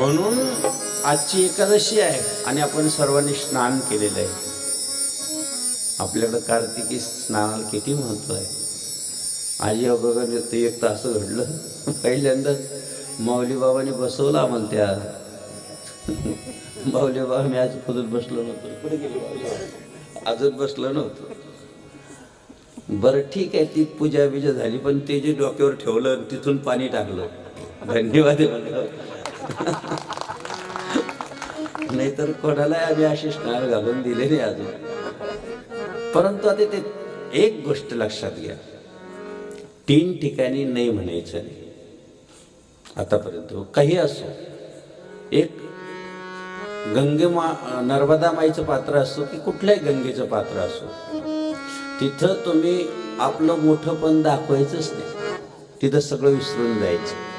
म्हणून आजची एकादशी आहे आणि आपण सर्वांनी स्नान केलेलं आहे. आपल्याकडं कार्तिकी स्नानाला किती महत्व आहे. आजी बघा ते एक तर असं घडलं, पहिल्यांदा माऊली बाबांनी बसवलं आम्हाला त्या माऊली बाबा मी आज खुदच बसलो नव्हतो. कुठे गेली बाबा? अजून बसलो नव्हतो. बरं ठीक आहे, ती पूजा बिजा झाली, पण ते जे डोक्यावर ठेवलं तिथून पाणी टाकलं, धन्यवाद म्हणलं. नाहीतर कोणाला आम्ही अशी स्नान घालून दिले नाही अजून. परंतु आता ते एक गोष्ट लक्षात घ्या, 3 ठिकाणी नाही म्हणायचं नाही आतापर्यंत. काही असो, एक नर्मदा माईचं पात्र असो की कुठल्याही गंगेचं पात्र असो, तिथं तुम्ही आपलं मोठंपण दाखवायचंच नाही. तिथं सगळं विसरून जायचं.